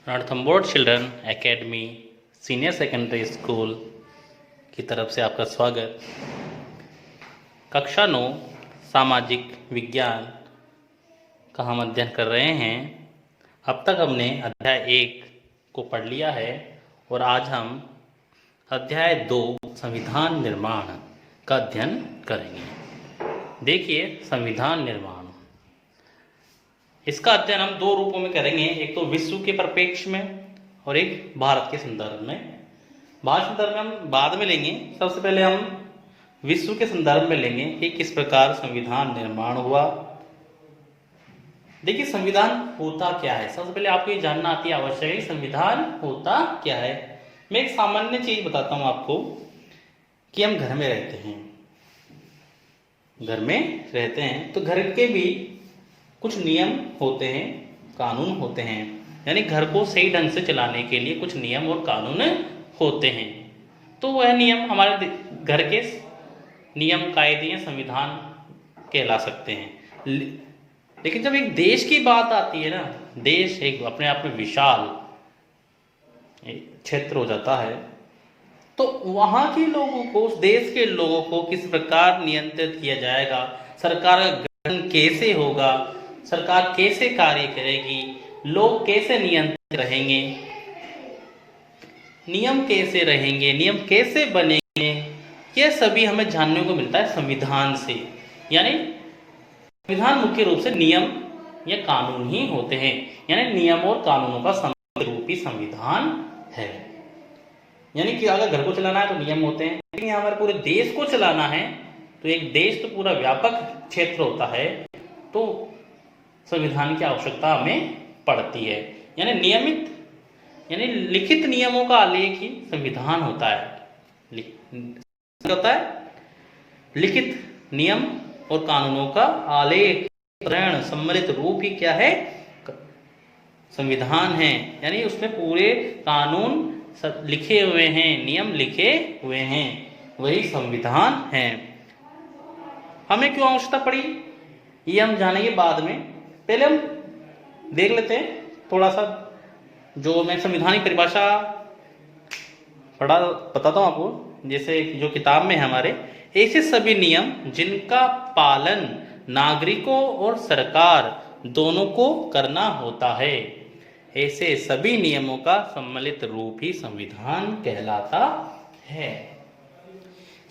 Ranthambore children academy senior secondary school की तरफ से आपका स्वागत। कक्षा 9 सामाजिक विज्ञान का हम अध्ययन कर रहे हैं। अब तक हमने अध्याय 1 को पढ़ लिया है और आज हम अध्याय 2 संविधान निर्माण का अध्ययन करेंगे। देखिए, संविधान निर्माण, इसका अध्ययन हम 2 रूपों में करेंगे, एक तो विश्व के परिप्रेक्ष्य में और एक भारत के संदर्भ में। भारत संदर्भ में हम बाद में लेंगे, सबसे पहले हम विश्व के संदर्भ में लेंगे कि किस प्रकार संविधान निर्माण हुआ। देखिए, संविधान होता क्या है, सबसे पहले आपको ये जानना अति आवश्यक है, संविधान होता क्या है। मैं एक सामान्य चीज बताता हूं आपको कि हम घर में रहते हैं, तो घर के भी कुछ नियम होते हैं, कानून होते हैं, यानी घर को सही ढंग से चलाने के लिए कुछ नियम और कानून होते हैं। तो वह नियम हमारे घर के नियम कायदे या संविधान कहला सकते हैं। लेकिन जब एक देश की बात आती है ना, देश एक अपने आप में विशाल क्षेत्र हो जाता है, तो वहां के लोगों को, उस देश के लोगों को किस प्रकार नियंत्रित किया जाएगा, सरकार का गठन कैसे होगा, सरकार कैसे कार्य करेगी, लोग कैसे नियंत्रित रहेंगे, नियम कैसे रहेंगे, नियम कैसे बनेंगे, यह सभी हमें जानने को मिलता है संविधान से। यानी संविधान मुख्य रूप से नियम या कानून ही होते हैं, यानी नियम और कानूनों का समग्र रूपी संविधान है। यानी कि अगर घर को चलाना है तो नियम होते हैं, लेकिन हमारे पूरे देश को चलाना है तो एक देश तो पूरा व्यापक क्षेत्र होता है, तो संविधान की आवश्यकता हमें पड़ती है। यानी नियमित, यानी लिखित नियमों का आलेख ही संविधान होता है। होता है लिखित नियम और कानूनों का आलेख, सम्मिलित रूप ही क्या है, संविधान है। यानी उसमें पूरे कानून लिखे हुए हैं, नियम लिखे हुए हैं, वही संविधान है। हमें क्यों आवश्यकता पड़ी ये हम जानेंगे बाद में। पहले हम देख लेते हैं थोड़ा सा, जो मैं संविधान की परिभाषा बताता हूं आपको। जैसे जो किताब में है हमारे, ऐसे सभी नियम जिनका पालन नागरिकों और सरकार दोनों को करना होता है, ऐसे सभी नियमों का सम्मिलित रूप ही संविधान कहलाता है।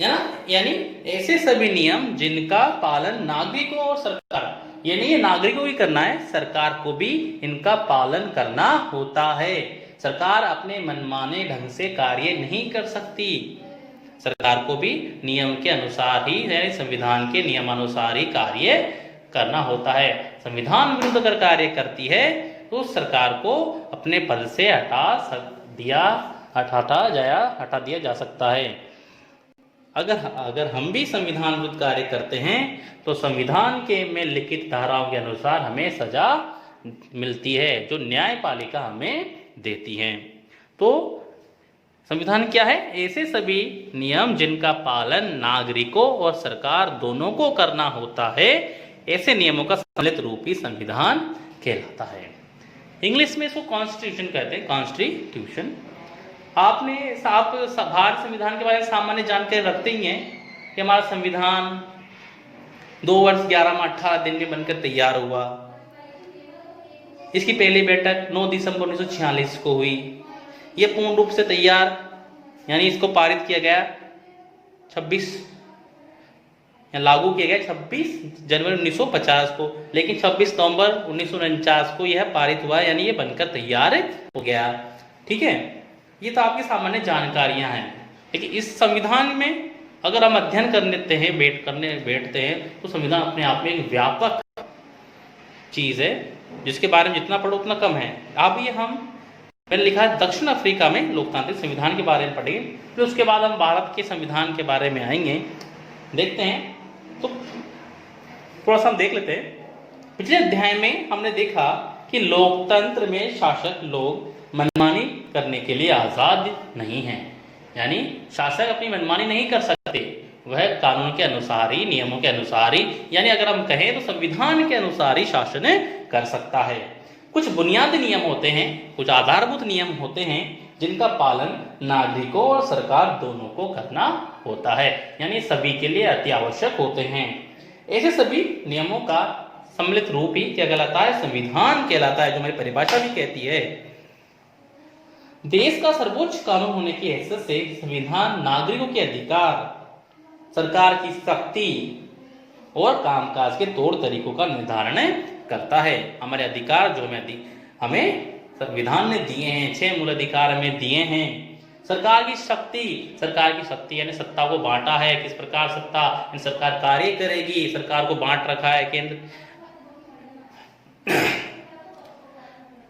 यानी ऐसे सभी नियम जिनका पालन नागरिकों और सरकार, ये नहीं है नागरिकों को ही करना है, सरकार को भी इनका पालन करना होता है। सरकार अपने मनमाने ढंग से कार्य नहीं कर सकती, सरकार को भी नियम के अनुसार ही, यानी संविधान के नियमानुसार ही कार्य करना होता है। संविधान विरुद्ध अगर कार्य करती है तो सरकार को अपने पद से हटा दिया जा सकता है। अगर हम भी संविधान विरुद्ध कार्य करते हैं तो संविधान के में लिखित धाराओं के अनुसार हमें सजा मिलती है, जो न्यायपालिका हमें देती है। तो संविधान क्या है? ऐसे सभी नियम जिनका पालन नागरिकों और सरकार दोनों को करना होता है, ऐसे नियमों का सम्मिलित रूप ही संविधान कहलाता है। इंग्लिश में इसको कॉन्स्टिट्यूशन कहते हैं, कॉन्स्टिट्यूशन। आप भारत संविधान के बारे में सामान्य जानकारी रखते ही हैं कि हमारा संविधान 2 वर्ष 11 माह 18 दिन में बनकर तैयार हुआ। इसकी पहली बैठक 9 दिसंबर 1946 को हुई। यह पूर्ण रूप से तैयार, यानी इसको पारित किया गया 26 या लागू किया गया 26 जनवरी 1950 को, लेकिन 26 नवंबर 1949 को यह पारित हुआ, यानी यह बनकर तैयार हो गया। ठीक है, ये तो आपकी सामान्य जानकारियां हैं। लेकिन इस संविधान में अगर हम अध्ययन करते हैं, बैठते हैं, तो संविधान अपने आप में एक व्यापक चीज है, जिसके बारे में जितना पढ़ो उतना कम है। अब ये मैंने लिखा है दक्षिण अफ्रीका में लोकतांत्रिक संविधान के बारे में पढ़ेंगे, फिर उसके बाद हम भारत के संविधान के बारे में आएंगे। देखते हैं, तो थोड़ा सा हम देख लेते हैं। पिछले अध्याय में हमने देखा कि लोकतंत्र में शासक लोग मनमानी करने के लिए आजाद नहीं हैं, यानी शासक अपनी मनमानी नहीं कर सकते, वह कानून के अनुसार ही, नियमों के अनुसार ही, यानी अगर हम कहें तो संविधान के अनुसार ही शासन कर सकता है। कुछ बुनियादी नियम होते हैं, कुछ आधारभूत नियम होते हैं जिनका पालन नागरिकों और सरकार दोनों को करना होता है, यानी सभी के लिए अति आवश्यक होते हैं। ऐसे सभी नियमों का सम्मिलित रूप ही क्या कहलाता है? संविधान कहलाता है, जो हमारी परिभाषा भी कहती है। देश का सर्वोच्च कानून होने की हैसियत से संविधान नागरिकों के अधिकार, सरकार की शक्ति और कामकाज के तौर तरीकों का निर्धारण करता है। हमारे अधिकार जो हमें संविधान ने दिए हैं, 6 मूल अधिकार हमें दिए हैं। सरकार की शक्ति यानी सत्ता को बांटा है, किस प्रकार सरकार कार्य करेगी, सरकार को बांट रखा है केंद्र,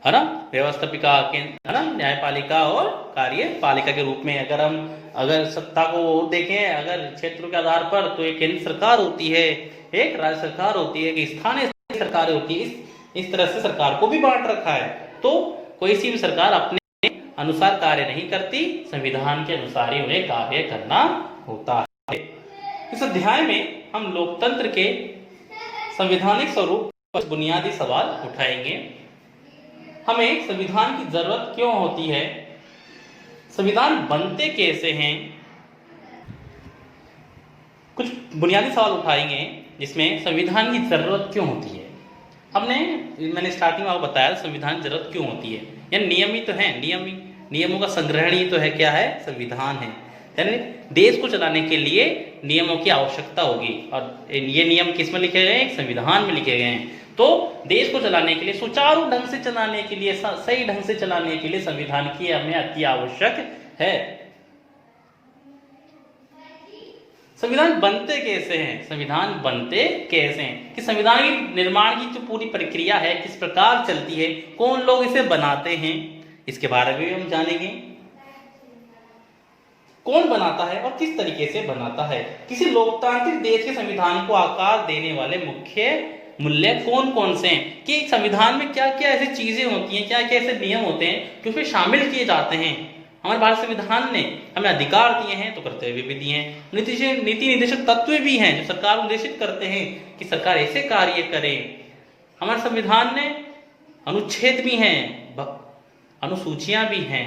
है ना, व्यवस्थापिका है ना, न्यायपालिका और कार्यपालिका के रूप में। अगर सत्ता को देखें, अगर क्षेत्रों के आधार पर, तो एक केंद्र सरकार होती है, एक राज्य सरकार होती है, एक स्थानीय सरकार होती है। इस तरह से सरकार को भी बांट रखा है। तो कोई सी भी सरकार अपने अनुसार कार्य नहीं करती, संविधान के अनुसार ही उन्हें कार्य करना होता है। इस अध्याय में हम लोकतंत्र के संवैधानिक स्वरूप पर बुनियादी सवाल उठाएंगे। हमें संविधान की जरूरत क्यों होती है, संविधान बनते कैसे हैं, कुछ बुनियादी सवाल उठाएंगे जिसमें संविधान की जरूरत क्यों होती है। मैंने स्टार्टिंग में आपको बताया संविधान की जरूरत क्यों होती है, यानी नियम ही तो है, नियमों का संग्रहण ही तो है, क्या है? संविधान है। यानी देश को चलाने के लिए नियमों की आवश्यकता होगी, और ये नियम किस में लिखे गए हैं? संविधान में लिखे गए हैं। तो देश को चलाने के लिए, सुचारू ढंग से चलाने के लिए, सही ढंग से चलाने के लिए संविधान की हमें अति आवश्यक है। संविधान बनते कैसे हैं? संविधान बनते कैसे हैं कि संविधान के निर्माण की जो पूरी प्रक्रिया है किस प्रकार चलती है, कौन लोग इसे बनाते हैं, इसके बारे में भी हम जानेंगे। कौन बनाता है और किस तरीके से बनाता है। किसी लोकतांत्रिक देश के संविधान को आकार देने वाले मुख्य मूल्य कौन कौन से हैं, कि संविधान में क्या क्या ऐसी चीजें होती हैं, क्या क्या ऐसे नियम होते हैं जो उसमें शामिल किए जाते हैं। हमारे भारत संविधान ने हमें अधिकार दिए हैं तो कर्तव्य भी दिए हैं, नीति निर्देशक तत्व भी हैं जो सरकार निर्देशित करते हैं कि सरकार ऐसे कार्य करे। हमारे संविधान ने अनुच्छेद भी हैं, अनुसूचियां भी हैं।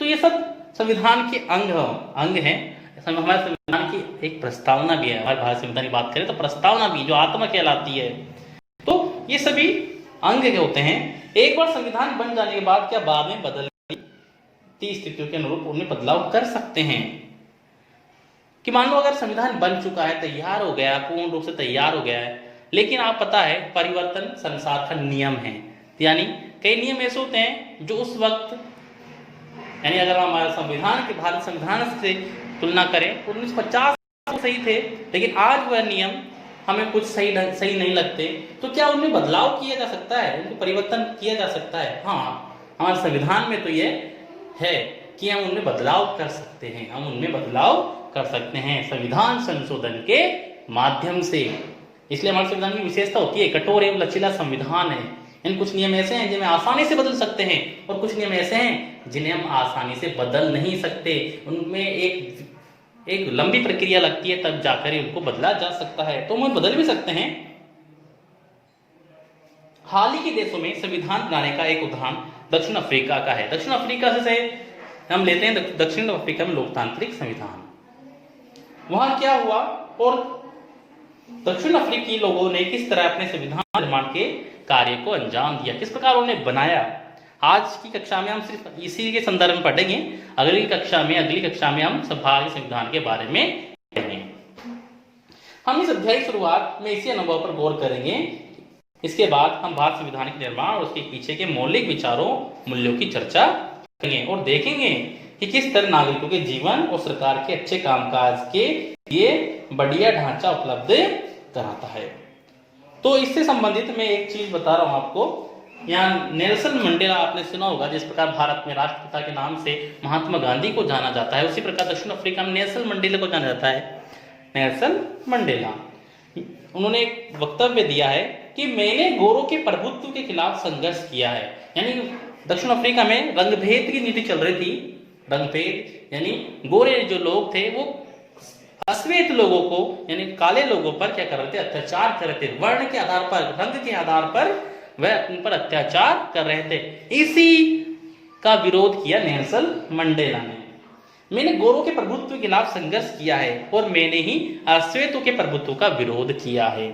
तो ये सब संविधान के अंग हैं। हमारे संविधान की एक प्रस्तावना भी है। हमारे भारत संविधान की बात करें तो प्रस्तावना भी, जो आत्मा कहलाती है। तो ये सभी अंग होते हैं। एक बार संविधान बन जाने के बाद क्या बाद में बदलती स्थितियों के अनुरूप उन्हें बदलाव कर सकते हैं। कि मान लो अगर संविधान बन चुका है, तैयार हो गया, पूर्ण रूप से तैयार हो गया है, लेकिन आप पता है परिवर्तन संसार का नियम है। यानी कई नियम ऐसे होते हैं जो उस वक्त, यानी अगर हम हमारे संविधान के, भारत संविधान से तुलना करें तो 1950 सही थे, लेकिन आज वह नियम हमें कुछ सही नहीं लगते, तो क्या उनमें बदलाव किया जा सकता है, उनको परिवर्तन किया जा सकता है? हाँ, हमारे संविधान में तो ये है कि हम उनमें बदलाव कर सकते हैं, हम उनमें बदलाव कर सकते हैं संविधान संशोधन के माध्यम से। इसलिए हमारे संविधान की विशेषता होती है कठोर एवं लचीला संविधान है। इन कुछ नियम ऐसे हैं जिन्हें आसानी से बदल सकते हैं, और कुछ नियम ऐसे हैं जिन्हें हम आसानी से बदल नहीं सकते। उनमें एक लंबी प्रक्रिया लगती है, तब जाकर उनको बदला जा सकता है। तो हम बदल भी सकते हैं। हाल ही के देशों में संविधान बनाने का एक उदाहरण दक्षिण अफ्रीका का है। दक्षिण अफ्रीका से हम लेते हैं दक्षिण अफ्रीका में लोकतांत्रिक संविधान। वहां क्या हुआ और दक्षिण अफ्रीकी लोगों ने किस तरह अपने संविधान निर्माण के कार्य को अंजाम दिया, किस प्रकार उन्होंने बनाया। आज की कक्षा में हम सिर्फ इसी के संदर्भ में पढ़ेंगे। अगली कक्षा में हम भारतीय संविधान के बारे में पढ़ेंगे। हम इस अध्याय की शुरुआत में इसी अनुभव पर गौर करेंगे। इसके बाद हम भारत संविधान के निर्माण और उसके पीछे के मौलिक विचारों, मूल्यों की चर्चा करेंगे और देखेंगे कि किस तरह नागरिकों के जीवन और सरकार के अच्छे कामकाज के लिए बढ़िया ढांचा उपलब्ध कराता है। तो इससे संबंधित मैं एक चीज बता रहा हूं आपको। यहाँ नेल्सन मंडेला आपने सुना होगा, जिस प्रकार भारत में राष्ट्रपिता के नाम से महात्मा गांधी को जाना जाता है, उसी प्रकार दक्षिण अफ्रीका में नेल्सन मंडेला को जाना जाता है। नेल्सन मंडेला, उन्होंने एक वक्तव्य दिया है कि मैंने गोरों के प्रभुत्व के खिलाफ संघर्ष किया है। यानी दक्षिण अफ्रीका में रंगभेद की नीति चल रही थी। रंगभेद यानी गोरे जो लोग थे वो अश्वेत लोगों को, यानी काले लोगों पर क्या कर रहे थे? अत्याचार कर रहे थे। वर्ण के आधार पर, रंग के आधार पर वह उन पर अत्याचार कर रहे थे। इसी का विरोध किया नेल्सन मंडेला ने। मैंने गोरों के प्रभुत्व के खिलाफ संघर्ष किया है और मैंने ही अश्वेतों के प्रभुत्व का विरोध किया है।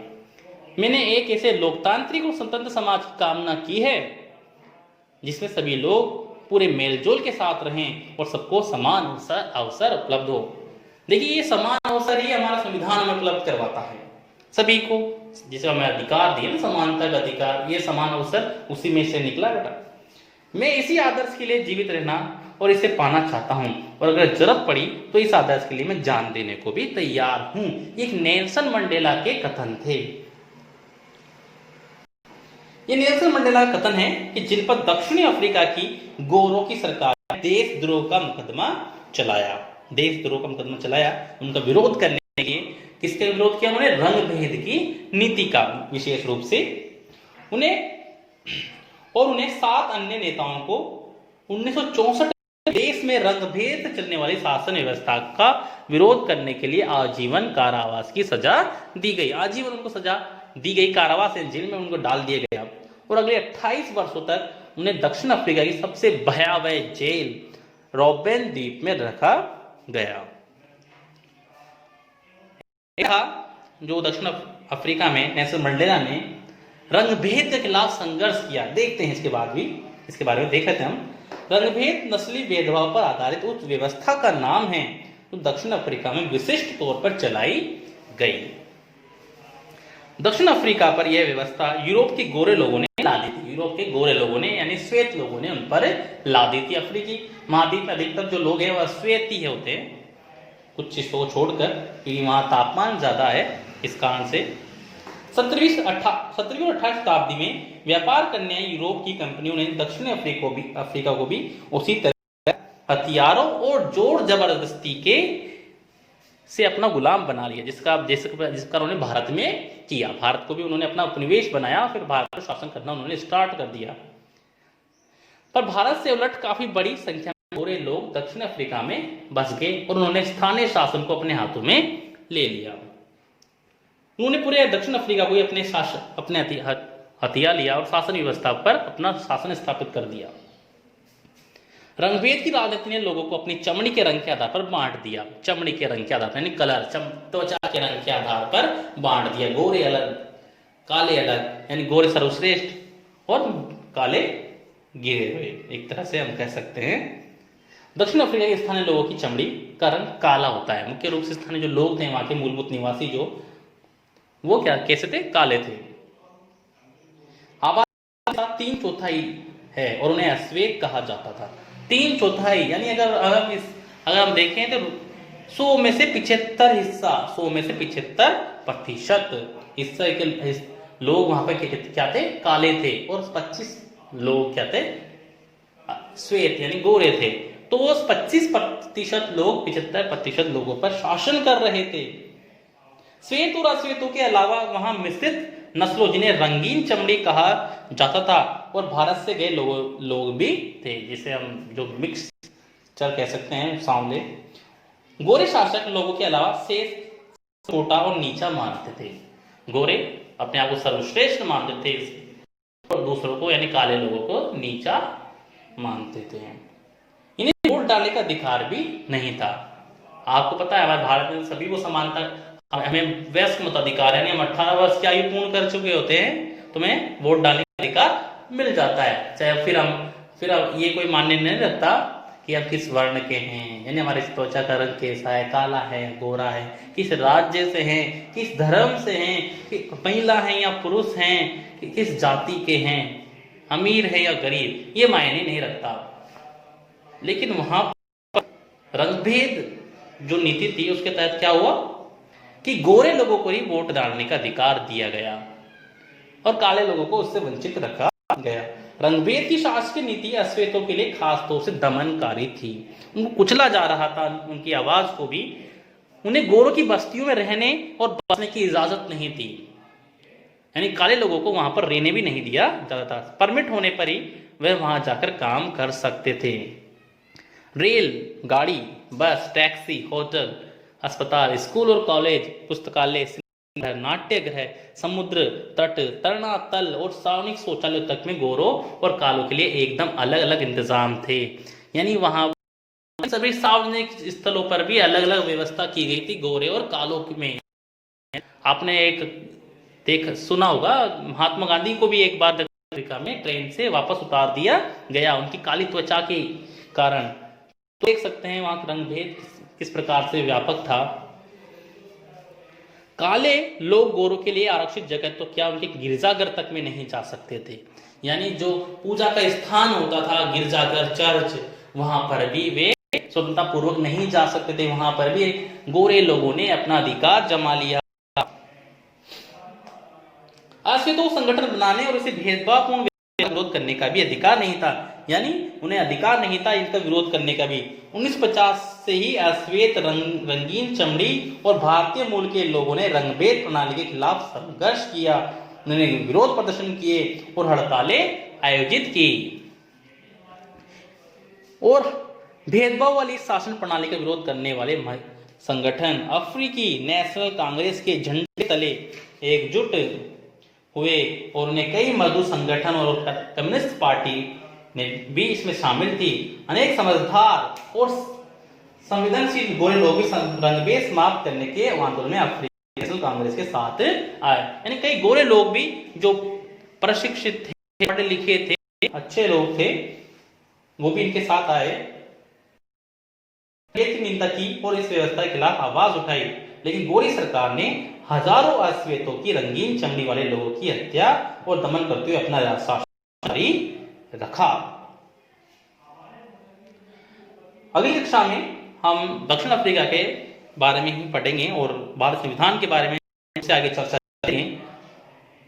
मैंने एक ऐसे लोकतांत्रिक और स्वतंत्र समाज की कामना की है जिसमें सभी लोग पूरे मेलजोल के साथ रहें और सबको समान अवसर उपलब्ध हो। देखिए, ये समान अवसर ही हमारा संविधान हमें उपलब्ध करवाता है सभी को, जिसे हमें अधिकार दिए ना, समानता का अधिकार, ये समान अवसर उसी में से निकला बेटा। मैं इसी आदर्श के लिए जीवित रहना और इसे पाना चाहता हूं, और अगर जरूरत पड़ी तो इस आदर्श के लिए मैं जान देने को भी तैयार हूं। एक नेल्सन मंडेला के कथन थे। ये नेल्सन मंडेला का कथन है कि जिन पर दक्षिणी अफ्रीका की गोरों की सरकार ने देशद्रोह का मुकदमा चलाया, देशद्रोह का मुकदमा चलाया, उनका विरोध करने के लिए। किसके विरोध किया उन्होंने? रंग भेद की नीति का, विशेष रूप से उन्हें 7 अन्य नेताओं को 1964 देश में रंग भेद से चलने वाली शासन व्यवस्था का विरोध करने के लिए आजीवन कारावास की सजा दी गई। आजीवन उनको सजा दी गई, कारावास जेल में उनको डाल दिया गया, और अगले 28 वर्षों तक उन्हें दक्षिण अफ्रीका की सबसे भयावह जेल रॉबेन द्वीप में रखा गया। जो दक्षिण अफ्रीका में नेल्सन मंडेला ने रंगभेद के खिलाफ संघर्ष किया। देखते हैं इसके बारे में देख लेते हैं हम। रंगभेद नस्ली भेदभाव पर आधारित उस व्यवस्था का नाम है जो दक्षिण अफ्रीका में विशिष्ट तौर पर चलाई गई। दक्षिण अफ्रीका पर यह व्यवस्था यूरोप के गोरे लोगों ने ला दी थी। यूरोप के गोरे लोगों ने, यानी श्वेत लोगों ने उन पर ला दी थी। अफ्रीकी महाद्वीप में अधिकतर जो लोग हैं वह श्वेत ही होते हैं, कुछ चीजों को छोड़कर, क्योंकि वहां तापमान ज्यादा है। इस कारण से 17वीं और 18वीं शताब्दी में व्यापार करने आई यूरोप की कंपनियों ने दक्षिणी अफ्रीका को भी उसी तरह हथियारों और जोर जबरदस्ती के से अपना गुलाम बना लिया, जिसका उन्होंने भारत में किया। भारत को भी उन्होंने अपना उपनिवेश बनाया, फिर भारत पर शासन करना उन्होंने स्टार्ट कर दिया। पर भारत से उलट काफी बड़ी संख्या में गोरे लोग दक्षिण अफ्रीका में बस गए और उन्होंने स्थानीय शासन को अपने हाथों में ले लिया। उन्होंने पूरे दक्षिण अफ्रीका को अपने हथिया लिया और शासन व्यवस्था पर अपना शासन स्थापित कर दिया। रंगभेद की राजनीति ने लोगों को अपनी चमड़ी के रंग के आधार पर बांट दिया। चमड़ी के रंग के आधार पर, यानी कलर, त्वचा के रंग के आधार पर बांट दिया। गोरे अलग, काले अलग, यानी गोरे सर्वश्रेष्ठ और काले गिरे हुए, एक तरह से हम कह सकते हैं। दक्षिण अफ्रीका के स्थानीय लोगों की चमड़ी का रंग काला होता है। मुख्य रूप से स्थानीय जो लोग थे, वहां के मूलभूत निवासी वो कैसे थे? काले थे। आबादी 3/4 है और उन्हें अश्वेत कहा जाता था। 3/4, यानी अगर हम देखें तो 100 में से 75 हिस्सा, 100 में से 75% हिस्सा के लोग वहां पे क्या थे? काले थे, और 25 लोग क्या थे? श्वेत, यानी गोरे थे। तो उस 25% लोग 75% लोगों पर शासन कर रहे थे। श्वेत और अश्वेतों के अलावा वहां मिश्रित नस्लों, जिन्हें रंगीन चमड़ी कहा जाता था, और भारत से गए लोग भी थे, जिसे हम जो मिक्सचर कह सकते हैं, सांवले। गोरे शासक लोगों के अलावा शेष छोटा और नीचा मानते थे। गोरे अपने आप को सर्वश्रेष्ठ मानते थे और दूसरों को, यानी काले लोगों को, नीचा मानते थे। इन्हें वोट डालने का अधिकार भी नहीं था। आपको पता है हमारे भारत में सभी को समानता, हमें वयस्क मताधिकार है, हम 18 वर्ष की आयु पूर्ण कर चुके होते हैं तो हमें वोट डालने का अधिकार मिल जाता है। चाहे फिर अब ये कोई मान्य नहीं रखता कि हम किस वर्ण के हैं, यानी हमारे त्वचा का रंग कैसा है, काला है, गोरा है, किस राज्य से हैं, किस धर्म से हैं, महिला हैं या पुरुष हैं, किस जाति के हैं, अमीर है या गरीब, ये मायने नहीं रखता। लेकिन वहां पर रंगभेद जो नीति थी, उसके तहत क्या हुआ कि गोरे लोगों को ही वोट डालने का अधिकार दिया गया और काले लोगों को उससे वंचित रखा गया। रंगभेद की शासकीय नीति अश्वेतों के लिए खास तौर से दमनकारी थी। उनको कुचला जा रहा था, उनकी आवाज को भी। उन्हें गोरों की बस्तियों में रहने और बसने की इजाजत नहीं थी, यानी काले लोगों को वहां पर रहने भी नहीं दिया जाता था। परमिट होने पर ही वह वहां जाकर काम कर सकते थे। रेल गाड़ी, बस, टैक्सी, होटल, अस्पताल, स्कूल और कॉलेज, पुस्तकालय, नाट्यगृह, समुद्र तट, तरणा-तल और सार्वजनिक शौचालय तक में गोरों और कालों के लिए एकदम अलग अलग इंतजाम थे। यानी वहां सभी सार्वजनिक स्थलों पर भी अलग अलग व्यवस्था की गई थी गोरे और कालों में। आपने एक सुना होगा, महात्मा गांधी को भी एक बार दक्षिण अफ्रीका में ट्रेन से वापस उतार दिया गया उनकी काली त्वचा के कारण। तो देख सकते हैं वहां रंग भेद किस प्रकार से व्यापक था। काले लोग गोरों के लिए आरक्षित जगह तो क्या, उनके गिरजाघर तक में नहीं जा सकते थे। यानी जो पूजा का स्थान होता था, गिरजाघर, चर्च, वहां पर भी वे स्वतंत्रता पूर्वक नहीं जा सकते थे। वहां पर भी गोरे लोगों ने अपना अधिकार जमा लिया। आज के तो संगठन बनाने और इसे भेदभावपूर्ण विरोध करने का भी अधिकार नहीं था। यानी उन्हें अधिकार नहीं था इनका विरोध करने का भी। 1950 से ही अश्वेत, रंगीन चमड़ी और भारतीय मूल के लोगों ने रंगभेद प्रणाली के खिलाफ संघर्ष किया। उन्होंने विरोध प्रदर्शन किए और हड़तालें आयोजित की और भेदभाव वाली शासन प्रणाली का विरोध करने वाले संगठन अफ्रीकी नेशनल कांग्रेस के झंडे तले एकजुट हुए और उन्हें कई मजदूर संगठन और कम्युनिस्ट पार्टी ने भी इसमें शामिल थी। अनेक समझदार और संवेदनशील गोरे लोग भी रंगभेद समाप्त करने के आंदोलन में अफ्रीकी नेशनल कांग्रेस के साथ आए। यानी कई गोरे लोग भी जो प्रशिक्षित थे, पढ़े लिखे थे, अच्छे लोग थे, वो भी इनके साथ आए, की निंदा की और इस व्यवस्था के खिलाफ आवाज उठाई। लेकिन गोरी सरकार ने हजारों अश्वेतों की, रंगीन चमड़ी वाले लोगों की हत्या और दमन करते हुए अपना शासन जारी रखा। अगली कक्षा में हम दक्षिण अफ्रीका के बारे में ही पढ़ेंगे और भारत संविधान के बारे में से आगे चर्चा करेंगे।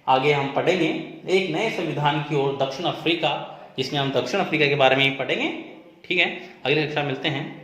आगे हम पढ़ेंगे एक नए संविधान की ओर दक्षिण अफ्रीका, जिसमें हम दक्षिण अफ्रीका के बारे में ही पढ़ेंगे। ठीक है, अगली कक्षा मिलते हैं।